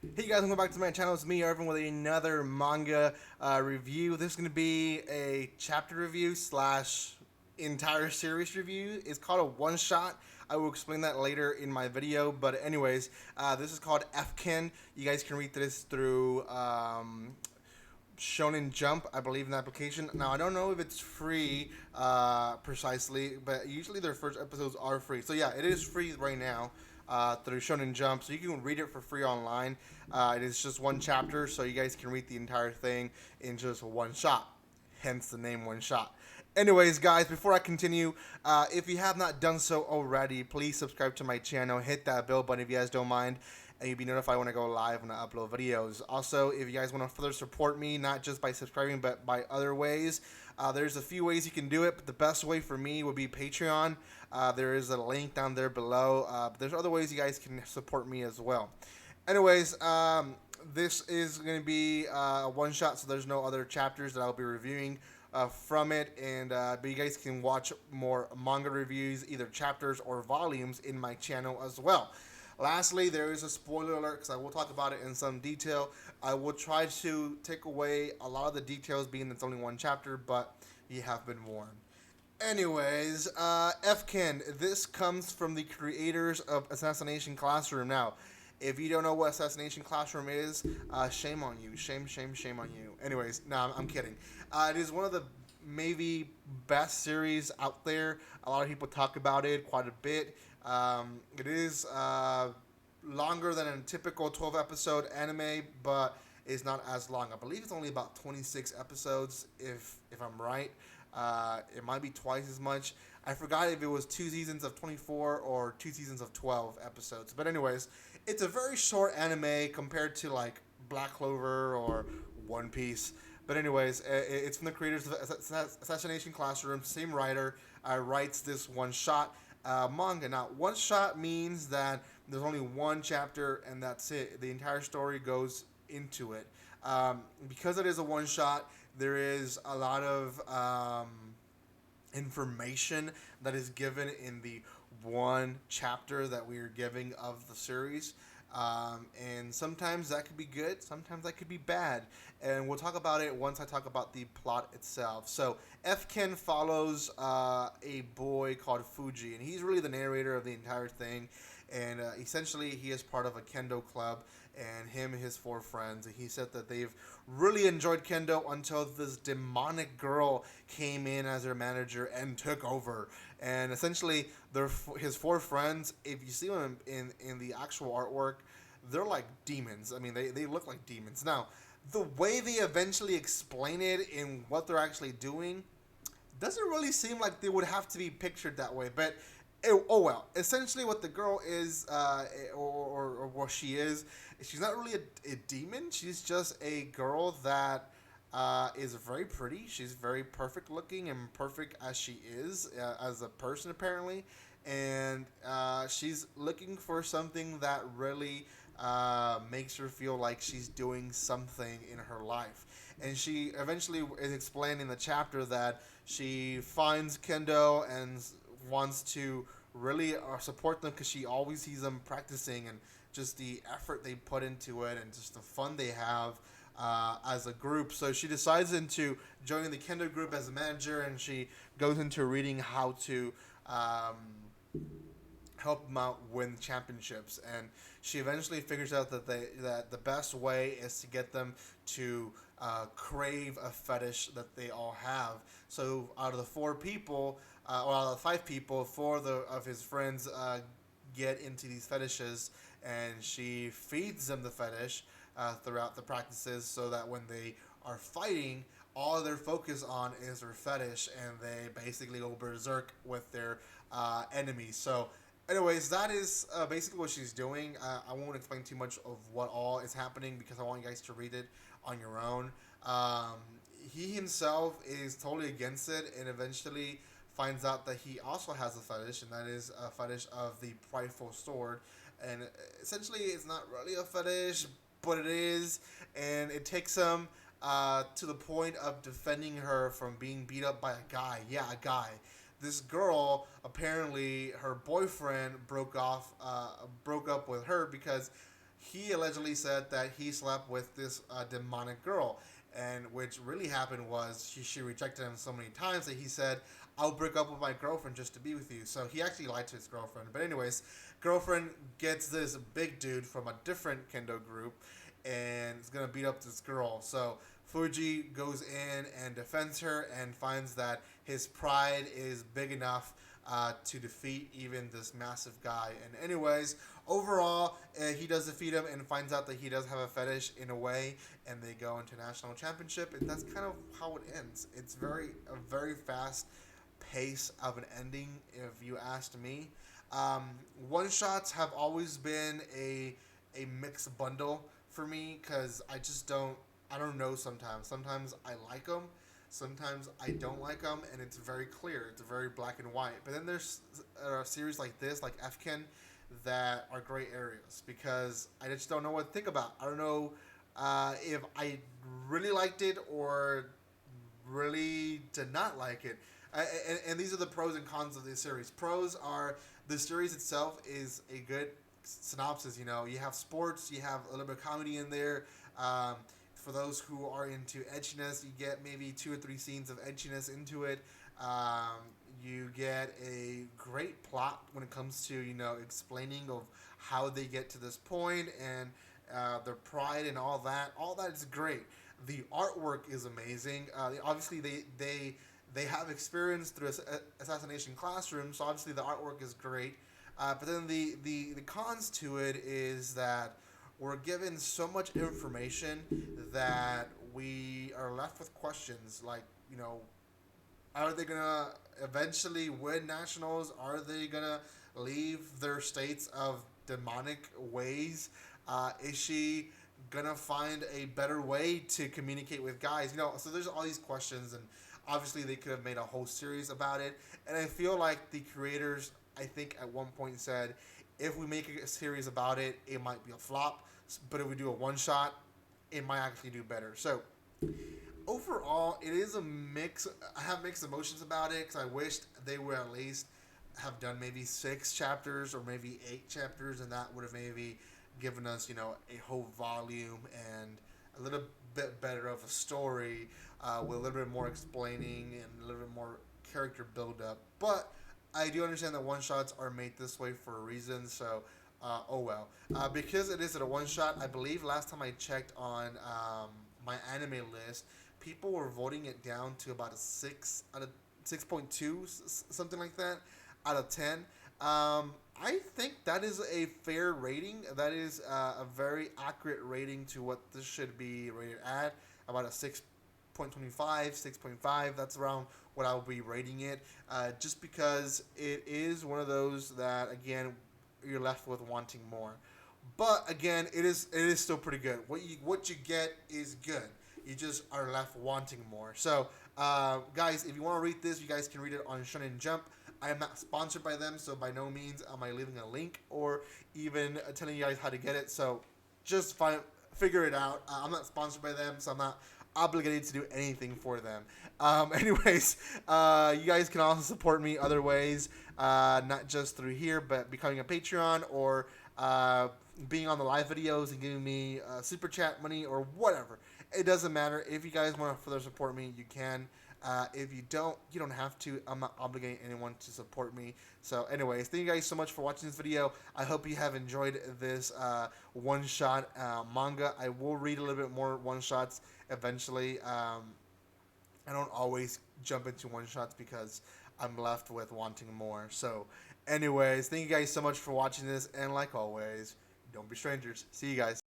Hey guys, welcome back to my channel. It's me, Irvin, with another manga review. This is going to be a chapter review slash entire series review. It's called a one-shot. I will explain that later in my video. But anyways, this is called Fkin. You guys can read this through Shonen Jump, I believe, in the application. Now, I don't know if it's free precisely, but usually their first episodes are free. So yeah, it is free right now through Shonen Jump, so you can read it for free online. It is just one chapter, so you guys can read the entire thing in just one shot. Hence the name One Shot. Anyways, guys, before I continue, if you have not done so already, please subscribe to my channel. Hit that bell button if you guys don't mind, and you'll be notified when I go live when I upload videos. Also, if you guys want to further support me, not just by subscribing, but by other ways, there's a few ways you can do it, but the best way for me would be Patreon. There is a link down there below. But there's other ways you guys can support me as well. Anyways, this is going to be a one shot, so there's no other chapters that I'll be reviewing from it. And but you guys can watch more manga reviews, either chapters or volumes, in my channel as well. Lastly, there is a spoiler alert because I will talk about it in some detail. I will try to take away a lot of the details, being it's only one chapter, but you have been warned. Anyways, Fkin, this comes from the creators of Assassination Classroom. Now, if you don't know what Assassination Classroom is, shame on you. Shame on you. Anyways, no, I'm kidding. It is one of the maybe best series out there. A lot of people talk about it quite a bit. It is longer than a typical 12 episode anime, but it's not as long. I believe it's only about 26 episodes, if I'm right. It might be twice as much. I forgot if it was 2 seasons of 24 or 2 seasons of 12 episodes. But anyways, it's a very short anime compared to like Black Clover or One Piece. But anyways, it's from the creators of Assassination Classroom. Same writer writes this one shot manga. Now, one shot means that there's only one chapter and that's it. The entire story goes into it. Because it is a one shot, there is a lot of information that is given in the one chapter that we are giving of the series. And sometimes that could be good, sometimes that could be bad. And we'll talk about it once I talk about the plot itself. So, Fken follows a boy called Fuji, and he's really the narrator of the entire thing. And essentially, he is part of a kendo club, and him and his four friends. And he said that they've really enjoyed kendo until this demonic girl came in as their manager and took over. And essentially, his four friends, if you see them in the actual artwork, they're like demons. I mean, they look like demons. Now, the way they eventually explain it in what they're actually doing doesn't really seem like they would have to be pictured that way. But oh well. Essentially, what the girl is, or what she is, she's not really a demon. She's just a girl that is very pretty. She's very perfect looking and perfect as she is as a person, apparently. And she's looking for something that really makes her feel like she's doing something in her life. And she eventually is explained in the chapter that she finds kendo and wants to really support them because she always sees them practicing and just the effort they put into it and just the fun they have as a group. So she decides into joining the kendo group as a manager, and she goes into reading how to help them out win championships. And she eventually figures out that the best way is to get them to crave a fetish that they all have. So out of the four people, or out of the five people, of his friends get into these fetishes, and she feeds them the fetish throughout the practices, so that when they are fighting, all their focus on is their fetish, and they basically go berserk with their enemies. So anyways, that is basically what she's doing. I won't explain too much of what all is happening because I want you guys to read it on your own. He himself is totally against it, and eventually finds out that he also has a fetish, and that is a fetish of the prideful sword. And essentially, it's not really a fetish, but it is, and it takes him to the point of defending her from being beat up by a guy. Yeah, a guy. This girl, apparently her boyfriend broke up with her because he allegedly said that he slept with this demonic girl, and which really happened was she rejected him so many times that he said, "I'll break up with my girlfriend just to be with you." So he actually lied to his girlfriend. But anyways, girlfriend gets this big dude from a different kendo group, and is gonna beat up this girl. So Fuji goes in and defends her and finds that his pride is big enough to defeat even this massive guy. And anyways, overall, he does defeat him and finds out that he does have a fetish in a way, and they go into national championship, and that's kind of how it ends. It's a very fast pace of an ending, if you asked me. Um, One shots have always been a mixed bundle for me because I don't know sometimes I like them, sometimes I don't like them, and it's very clear. It's very black and white. But then there's a series like this, like Fken, that are gray areas because I just don't know what to think about. I don't know if I really liked it or really did not like it. And these are the pros and cons of this series. Pros are the series itself is a good synopsis. You know, you have sports, you have a little bit of comedy in there. For those who are into edginess, you get maybe 2 or 3 scenes of edginess into it. You get a great plot when it comes to explaining of how they get to this point and their pride and all that. All that is great. The artwork is amazing. Obviously, they have experience through assassination classroom, so obviously the artwork is great. But then the cons to it is that we're given so much information that we are left with questions like, are they gonna eventually win nationals? Are they gonna leave their states of demonic ways? Is she gonna find a better way to communicate with guys? So there's all these questions, and obviously they could have made a whole series about it. And I feel like the creators, I think at one point said, if we make a series about it, it might be a flop. But if we do a one shot, it might actually do better. So overall, it is a mix. I have mixed emotions about it because I wished they would at least have done maybe 6 chapters or maybe 8 chapters, and that would have maybe given us, a whole volume and a little bit better of a story with a little bit more explaining and a little bit more character build up. But I do understand that one shots are made this way for a reason, so oh well. Because it is at a one shot, I believe last time I checked on my anime list, people were voting it down to about a 6.2, something like that, out of 10. I think that is a fair rating. That is a very accurate rating to what this should be rated at. About a 6.25, 6.5. That's around what I'll be rating it. Just because it is one of those that, again, you're left with wanting more. But again, it is still pretty good. What you get is good. You just are left wanting more. So, guys, if you want to read this, you guys can read it on Shonen Jump. I am not sponsored by them, so by no means am I leaving a link or even telling you guys how to get it. So, just figure it out. I'm not sponsored by them, so I'm not obligated to do anything for them. Anyways, you guys can also support me other ways, not just through here, but becoming a Patreon or being on the live videos and giving me super chat money or whatever. It doesn't matter. If you guys want to further support me, you can. If you don't have to. I'm not obligating anyone to support me. So anyways, thank you guys so much for watching this video. I hope you have enjoyed this one-shot manga. I will read a little bit more one-shots eventually. I don't always jump into one-shots because I'm left with wanting more. So anyways, thank you guys so much for watching this. And like always, don't be strangers. See you guys.